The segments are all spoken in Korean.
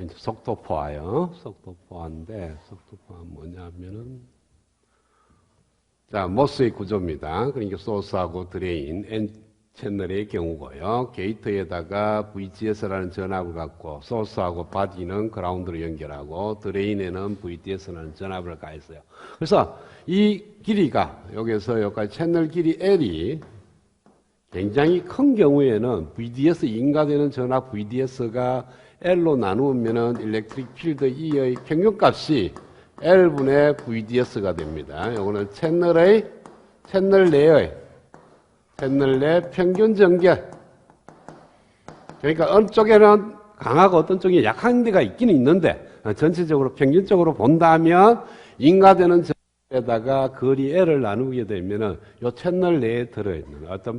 이제 속도 포화요. 속도 포화인데, 속도 포화 뭐냐면은, 자, 모스의 구조입니다. 그러니까 소스하고 드레인, N 채널의 경우고요. 게이트에다가 VGS라는 전압을 갖고, 소스하고 바디는 그라운드로 연결하고, 드레인에는 VDS라는 전압을 가했어요. 그래서 이 길이가, 여기서 여기까지 채널 길이 L이 굉장히 큰 경우에는 VDS 인가되는 전압 VDS가 L로 나누면은 일렉트릭 필드 E의 평균값이 L분의 VDS가 됩니다. 요거는 채널 내 평균 전개. 그러니까 어느 쪽에는 강하고 어떤 쪽에 약한 데가 있기는 있는데 전체적으로 평균적으로 본다면 인가되는 전압에다가 거리 L을 나누게 되면은 요 채널 내에 들어있는 어떤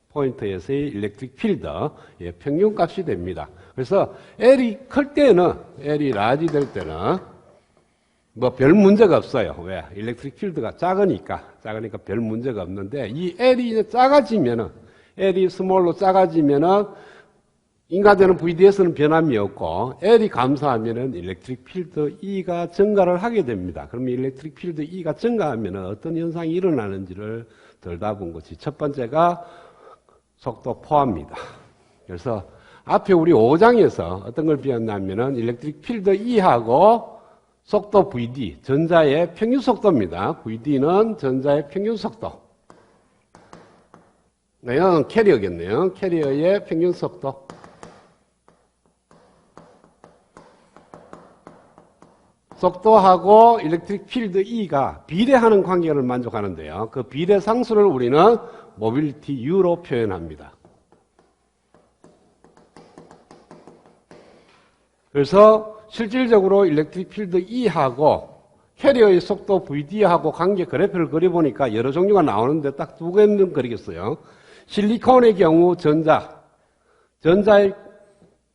포인트에서의 일렉트릭 필드의 평균값이 됩니다. 그래서 L이 클 때는, L이 라지 될 때는 뭐 별 문제가 없어요. 왜? 일렉트릭 필드가 작으니까 별 문제가 없는데 이 L이 이제 작아지면은, L이 스몰로 작아지면은 인가되는 VDS는 변함이 없고 L이 감소하면은 일렉트릭 필드 E가 증가를 하게 됩니다. 그러면 일렉트릭 필드 E가 증가하면은 어떤 현상이 일어나는지를 들여다본 것이 첫 번째가 속도 포화입니다. 그래서 앞에 우리 5장에서 어떤 걸 배웠냐면은 일렉트릭 필드 E하고 속도 VD, 전자의 평균 속도입니다. VD는 전자의 평균 속도. 네, 이건 캐리어겠네요. 캐리어의 평균 속도. 속도하고 일렉트릭 필드 E가 비례하는 관계를 만족하는데요. 그 비례 상수를 우리는 모빌리티 U로 표현합니다. 그래서 실질적으로 일렉트릭 필드 E하고 캐리어의 속도 VD하고 관계 그래프를 그려보니까 여러 종류가 나오는데 딱 두 개는 그리겠어요. 실리콘의 경우 전자의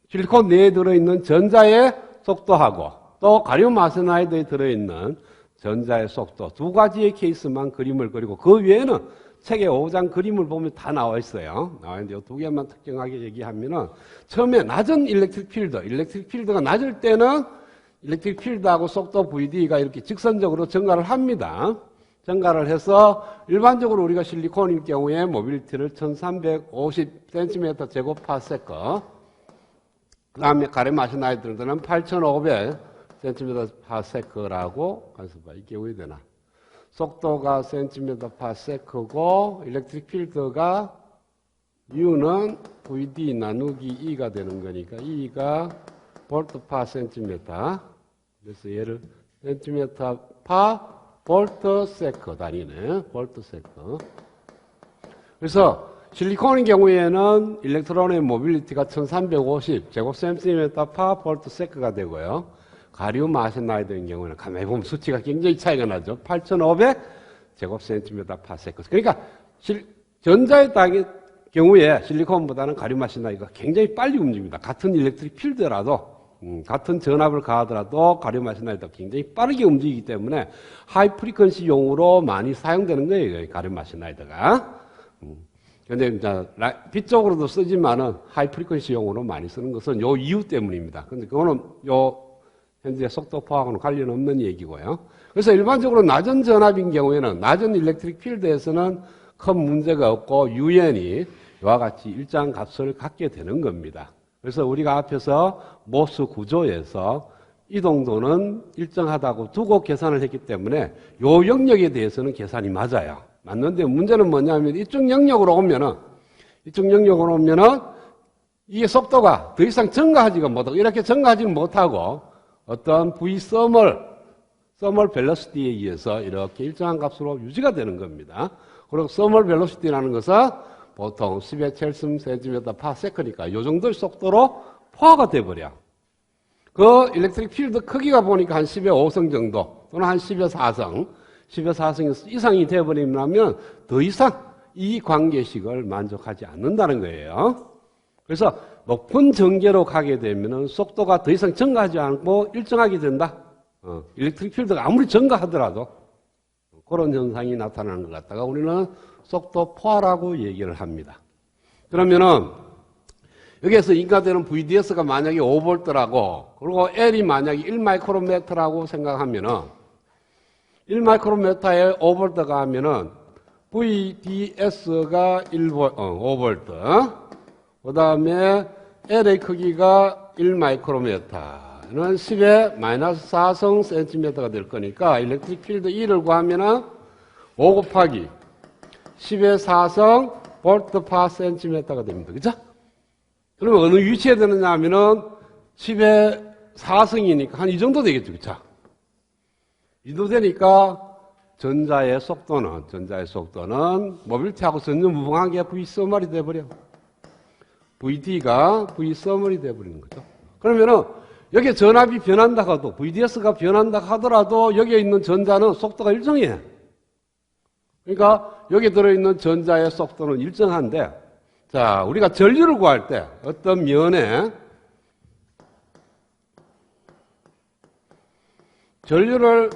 실리콘 내에 들어있는 전자의 속도하고 또 가륨 아세나이드에 들어있는 전자의 속도 두 가지의 케이스만 그림을 그리고 그 외에는 책에 5장 그림을 보면 다 나와 있어요. 나와 있는데 이 두 개만 특정하게 얘기하면은 처음에 낮은 일렉트릭 필드가 낮을 때는 일렉트릭 필드하고 속도 VD가 이렇게 직선적으로 증가를 합니다. 증가를 해서 일반적으로 우리가 실리콘일 경우에 모빌리티를 1350cm 제곱 파세커 그 다음에 가렘 아세나이드들은 8500cm 파세커라고 가서 봐. 이게 왜 되나? 속도가 cm 파세커고 일렉트릭 필드가 U는 VD 나누기 E가 되는 거니까 E가 볼트 파 센티미터. 그래서 얘를 센티미터 파 볼트 세커 단위네. 볼트 세커. 그래서 실리콘의 경우에는 일렉트론의 모빌리티가 1350 제곱 센티미터 파 볼트 세커가 되고요. 가륨 아세나이드인 경우는 가만히 보면 수치가 굉장히 차이가 나죠. 8500 제곱 센티미터 파 세커. 그러니까 전자의 경우에 실리콘보다는 가륨 아세나이드가 굉장히 빨리 움직입니다. 같은 일렉트릭 필드라도 같은 전압을 가하더라도 가륨 아세나이드가 굉장히 빠르게 움직이기 때문에 하이 프리퀀시용으로 많이 사용되는 거예요. 가륨 아세나이드가. 근데 이제 빛 쪽으로도 쓰지만은 하이 프리퀀시용으로 많이 쓰는 것은 요 이유 때문입니다. 근데 그거는 요 현재 속도 포화하고는 관련 없는 얘기고요. 그래서 일반적으로 낮은 전압인 경우에는 낮은 일렉트릭 필드에서는 큰 문제가 없고 UN이 이와 같이 일정한 값을 갖게 되는 겁니다. 그래서 우리가 앞에서 모스 구조에서 이동도는 일정하다고 두고 계산을 했기 때문에 요 영역에 대해서는 계산이 맞아요. 맞는데 문제는 뭐냐면 이쪽 영역으로 오면은 이게 속도가 더 이상 증가하지가 못하고 이렇게 증가하지는 못하고 어떤 V 서멀 벨로시티에 의해서 이렇게 일정한 값으로 유지가 되는 겁니다. 그리고 서멀 벨로시티라는 것은 보통 10의 첼시움 센티미터 파 세커니까 이 정도의 속도로 포화가 돼버려. 그 일렉트릭 필드 크기가 보니까 한 10의 5성 정도 또는 한 10의 4성 10의 4성 이상이 되어버리면 더 이상 이 관계식을 만족하지 않는다는 거예요. 그래서 높은 전개로 가게 되면 속도가 더 이상 증가하지 않고 일정하게 된다. 일렉트릭 필드가 아무리 증가하더라도 그런 현상이 나타나는 것 같다가 우리는 속도 포화라고 얘기를 합니다. 그러면은 여기에서 인가되는 VDS가 만약에 5V라고, 그리고 L이 만약에 1마이크로미터라고 생각하면은, 1마이크로미터에 5V가 하면은, VDS가 5V, 그 다음에 L의 크기가 1마이크로미터는 10의 마이너스 4성 센티미터가 될 거니까, 일렉트릭 필드 E를 구하면은, 5 곱하기 10의 4성 볼트 파 센티미터가 됩니다. 그죠? 그러면 어느 위치에 되느냐 하면은 10의 4성이니까 한 이 정도 되겠죠. 그쵸? 이 정도 되니까 전자의 속도는 모빌티하고 전혀 무방하게 V 서멀이 돼버려. VD가 V 서멀이 돼버리는 거죠. 그러면은 여기에 전압이 변한다 하도, VDS가 변한다 하더라도 여기에 있는 전자는 속도가 일정해. 그러니까 여기 들어있는 전자의 속도는 일정한데, 자, 우리가 전류를 구할 때 어떤 면에 전류를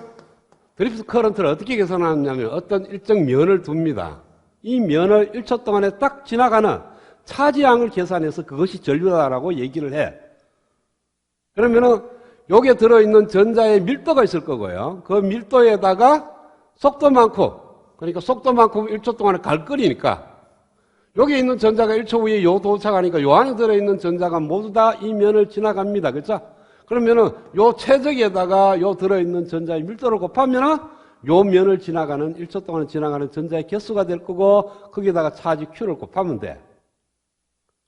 드리프트 커런트를 어떻게 계산하냐면 어떤 일정 면을 둡니다. 이 면을 1초 동안에 딱 지나가는 차지양을 계산해서 그것이 전류다라고 얘기를 해. 그러면은 여기에 들어있는 전자의 밀도가 있을 거고요. 그 밀도에다가 속도만큼, 그러니까 속도만큼 1초 동안에 갈 거리니까 여기 있는 전자가 1초 후에 요 도착하니까 요 안에 들어있는 전자가 모두 다 이 면을 지나갑니다. 그렇죠? 그러면은 요 최적에다가 요 들어있는 전자의 밀도를 곱하면은 요 면을 지나가는 1초 동안에 지나가는 전자의 개수가 될 거고 거기에다가 차지 Q를 곱하면 돼.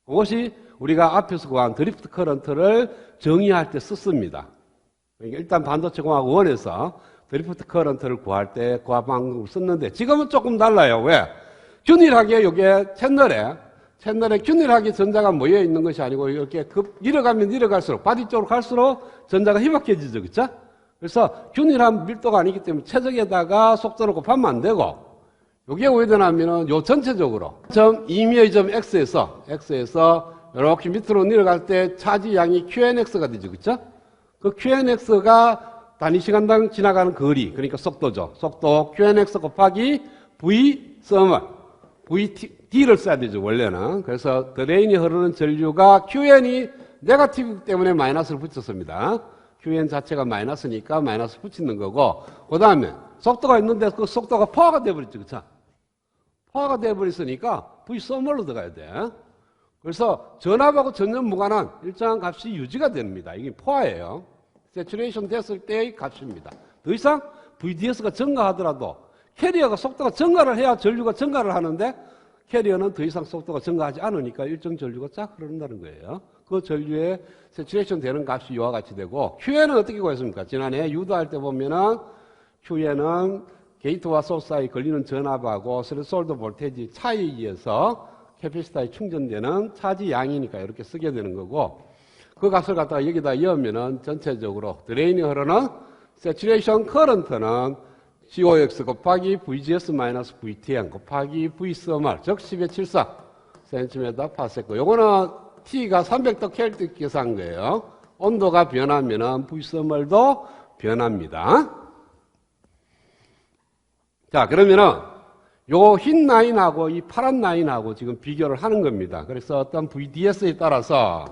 그것이 우리가 앞에서 구한 드리프트 커런트를 정의할 때 썼습니다. 그러니까 일단 반도체공학 1에서 드리프트 커런트를 구할 때 그 방법을 썼는데 지금은 조금 달라요. 왜? 균일하게 여기에 채널에 균일하게 전자가 모여 있는 것이 아니고 이렇게 내려가면 내려갈수록 바디 쪽으로 갈수록 전자가 희박해지죠. 그렇죠? 그래서 균일한 밀도가 아니기 때문에 최적에다가 속도를 곱하면 안 되고 여기에 왜 되냐면은 요 전체적으로 점 2미의 점 X에서 이렇게 밑으로 내려갈 때 차지 양이 QNX가 되죠. 그렇죠? 그 QNX가 단위 시간당 지나가는 거리, 그러니까 속도죠. 속도 QNX 곱하기 V 서멀, VD를 써야 되죠, 원래는. 그래서 드레인이 흐르는 전류가 QN이 네거티브 때문에 마이너스를 붙였습니다. QN 자체가 마이너스니까 마이너스 붙이는 거고, 그 다음에 속도가 있는데 그 속도가 포화가 돼버렸죠, 그쵸? 포화가 돼버렸으니까 V 서멀로 들어가야 돼. 그래서 전압하고 전혀 무관한 일정한 값이 유지가 됩니다. 이게 포화예요. 세츄레이션 됐을 때의 값입니다. 더 이상 VDS가 증가하더라도 캐리어가 속도가 증가를 해야 전류가 증가를 하는데 캐리어는 더 이상 속도가 증가하지 않으니까 일정 전류가 쫙 흐른다는 거예요. 그 전류의 세츄레이션 되는 값이 이와 같이 되고 QN은 어떻게 구했습니까? 지난해 유도할 때 보면은 QN은 게이트와 소스 사이 걸리는 전압하고 스레솔드 볼테이지 차이에 의해서 캐피시터에 충전되는 차지 양이니까 이렇게 쓰게 되는 거고 그 값을 갖다가 여기다 넣으면은 전체적으로 드레인이 흐르는 세츄레이션 커런트는 COX 곱하기 VGS 마이너스 VTN 곱하기 V 서멀 즉 10의 74 cm 파세크. 요거는 T가 300도 켈틱 계산 거예요. 온도가 변하면은 V 서멀도 변합니다. 자, 그러면은 요 흰 라인하고 이 파란 라인하고 지금 비교를 하는 겁니다. 그래서 어떤 VDS에 따라서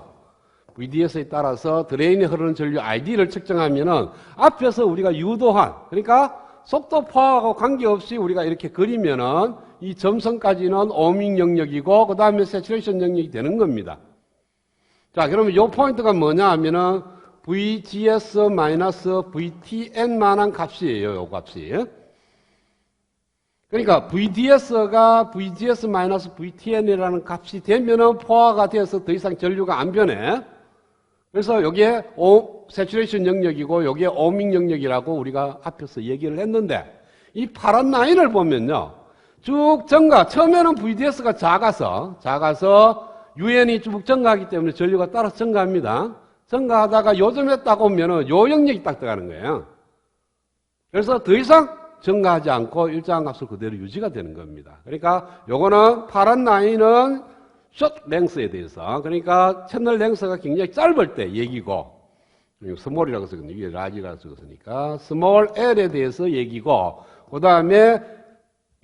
드레인에 흐르는 전류 ID를 측정하면은 앞에서 우리가 유도한, 그러니까 속도 포화하고 관계없이 우리가 이렇게 그리면은 이 점선까지는 오밍 영역이고 그 다음에 세츄레이션 영역이 되는 겁니다. 자, 그러면 요 포인트가 뭐냐 하면은 VGS-VTN만한 값이에요. 요 값이. 그러니까 VDS가 VGS-VTN이라는 값이 되면은 포화가 돼서 더 이상 전류가 안 변해. 그래서 여기에 세츄레이션 영역이고 여기에 오밍 영역이라고 우리가 앞에서 얘기를 했는데 이 파란 라인을 보면요. 쭉 증가. 처음에는 VDS가 작아서 UN이 쭉 증가하기 때문에 전류가 따라서 증가합니다. 증가하다가 요즘에 딱 오면은 요 영역이 딱 들어가는 거예요. 그래서 더 이상 증가하지 않고 일정한 값을 그대로 유지가 되는 겁니다. 그러니까 요거는 파란 라인은 숏 랭스에 대해서, 그러니까 채널 랭스가 굉장히 짧을 때 얘기고, 스몰이라고 쓰거든요. 이게 라지라고 쓰니까 스몰 L에 대해서 얘기고, 그 다음에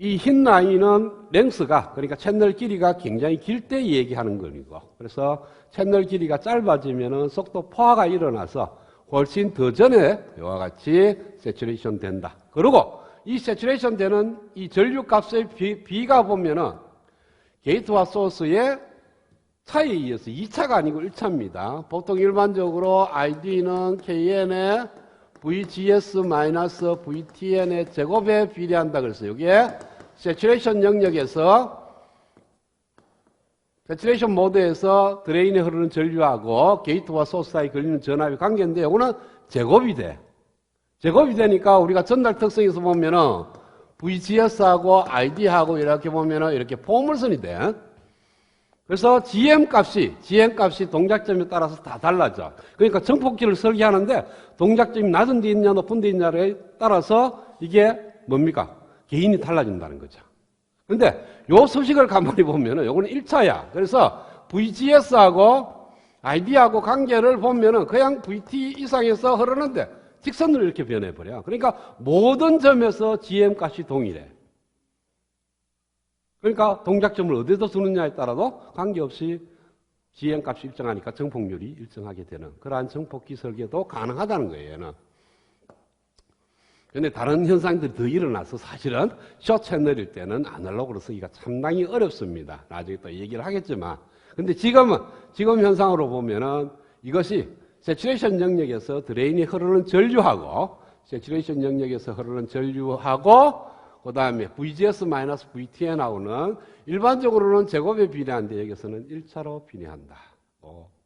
이 흰 라인은 랭스가, 그러니까 채널 길이가 굉장히 길 때 얘기하는 거이고, 그래서 채널 길이가 짧아지면은 속도 포화가 일어나서 훨씬 더 전에 이와 같이 세츄레이션 된다. 그리고 이 세츄레이션 되는 이 전류 값의 비가 보면은 게이트와 소스의 차이에 의해서 2차가 아니고 1차입니다. 보통 일반적으로 ID는 KN의 VGS-VTN의 제곱에 비례한다 그랬어요. 여기에 세츄레이션 영역에서 세츄레이션 모드에서 드레인에 흐르는 전류하고 게이트와 소스 사이 걸리는 전압의 관계인데 이거는 제곱이 돼. 제곱이 되니까 우리가 전달 특성에서 보면은 VGS하고 ID하고 이렇게 보면은 이렇게 포물선이 돼. 그래서 GM 값이 동작점에 따라서 다 달라져. 그러니까 정폭기를 설계하는데 동작점이 낮은 데 있냐 높은 데 있냐에 따라서 이게 뭡니까? 개인이 달라진다는 거죠. 근데 요 수식을 가만히 보면은 요거는 1차야. 그래서 VGS하고 ID하고 관계를 보면은 그냥 VT 이상에서 흐르는데 직선으로 이렇게 변해버려. 그러니까 모든 점에서 GM 값이 동일해. 그러니까 동작점을 어디서 두느냐에 따라도 관계없이 GM 값이 일정하니까 정폭률이 일정하게 되는 그러한 정폭기 설계도 가능하다는 거예요. 얘는. 그런데 다른 현상들이 더 일어나서 사실은 숏 채널일 때는 아날로그로 쓰기가 상당히 어렵습니다. 나중에 또 얘기를 하겠지만. 근데 지금 현상으로 보면은 이것이 세츄레이션 영역에서 드레인이 흐르는 전류하고 세츄레이션 영역에서 흐르는 전류하고 그 다음에 VGS-VTN하고는 일반적으로는 제곱에 비례한데 여기서는 1차로 비례한다.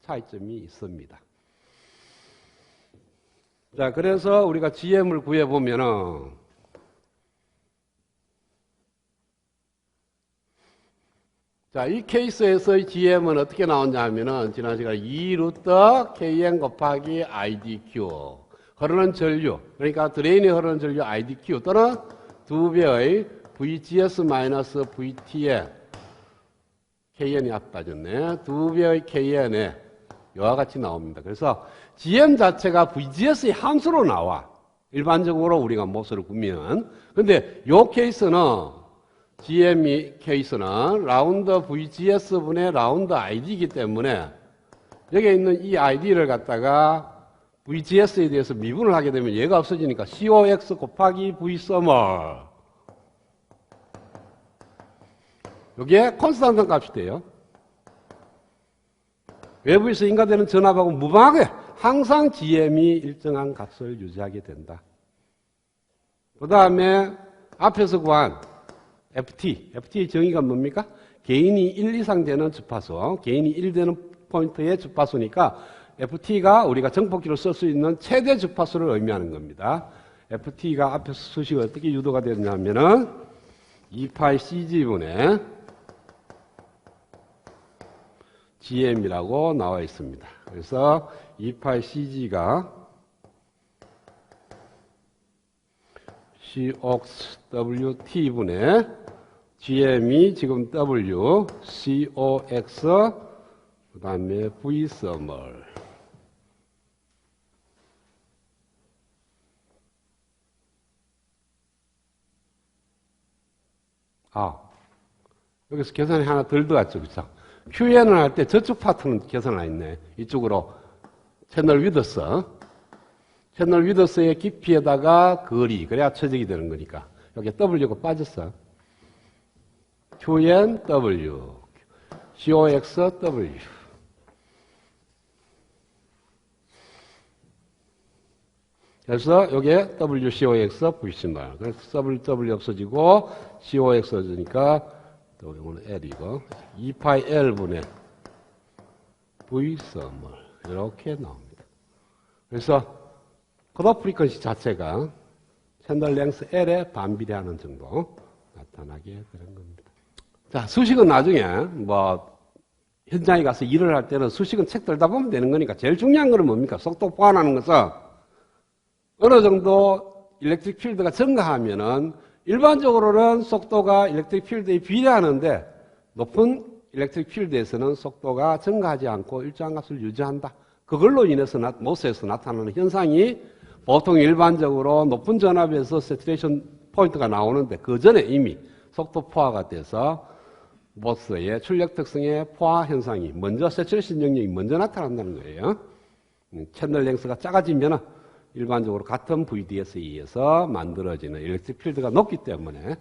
차이점이 있습니다. 자, 그래서 우리가 GM을 구해보면은 자, 이 케이스에서의 GM은 어떻게 나오냐 하면은 지난 시간에 2루트 KN 곱하기 IDQ 흐르는 전류, 그러니까 드레인에 흐르는 전류 IDQ 또는 2배의 VGS-VTN KN이 앞 빠졌네. 2배의 KN에 이와 같이 나옵니다. 그래서 GM 자체가 VGS의 함수로 나와. 일반적으로 우리가 모서를 구면. 근데 요 케이스는 GM 케이스는 라운드 VGS분의 라운드 ID이기 때문에 여기에 있는 이 ID를 갖다가 VGS에 대해서 미분을 하게 되면 얘가 없어지니까 COX 곱하기 V 서멀. 여기에 콘스탄트 값이 돼요. 외부에서 인가되는 전압하고 무방하게 항상 GM이 일정한 값을 유지하게 된다. 그 다음에 앞에서 구한 FT의 정의가 뭡니까? 개인이 1 이상 되는 주파수, 개인이 1 되는 포인트의 주파수니까 FT가 우리가 정폭기로 쓸 수 있는 최대 주파수를 의미하는 겁니다. FT가 앞에서 수식이 어떻게 유도가 되느냐면은 2파이 CG분의 GM이라고 나와 있습니다. 그래서 2파이 CG가 COXWT분의 GM이 지금 W, COX, 그 다음에 V 서멀. 여기서 계산이 하나 덜 들어갔죠. 그렇죠? QN을 할 때 저쪽 파트는 계산 안 했네. 이쪽으로 채널 위더스. 채널 위더스의 깊이에다가 거리. 그래야 최적이 되는 거니까. 여기 W가 빠졌어. QN, W. COX, W. 그래서 여기에 W, COX, V씨말. 그래서 W 없어지고 COX 없어지니까 또 이거는 L이고 2파이 L분의 V 서멀 이렇게 나옵니다. 그래서 컷오프 프리퀀시 자체가 채널 랭스 L에 반비례하는 정도 나타나게 되는 겁니다. 자, 수식은 나중에 뭐 현장에 가서 일을 할 때는 수식은 책 들다 보면 되는 거니까 제일 중요한 거는 뭡니까? 속도 보완하는 것은 어느 정도 일렉트릭 필드가 증가하면은 일반적으로는 속도가 일렉트릭 필드에 비례하는데 높은 일렉트릭 필드에서는 속도가 증가하지 않고 일정한 값을 유지한다. 그걸로 인해서 모스에서 나타나는 현상이 보통 일반적으로 높은 전압에서 세츄레이션 포인트가 나오는데 그 전에 이미 속도 포화가 돼서 모스의 출력 특성의 포화 현상이 먼저 세츄레이션 영역이 먼저 나타난다는 거예요. 채널 랭스가 작아지면 일반적으로 같은 VDS에 의해서 만들어지는 일렉트릭 필드가 높기 때문에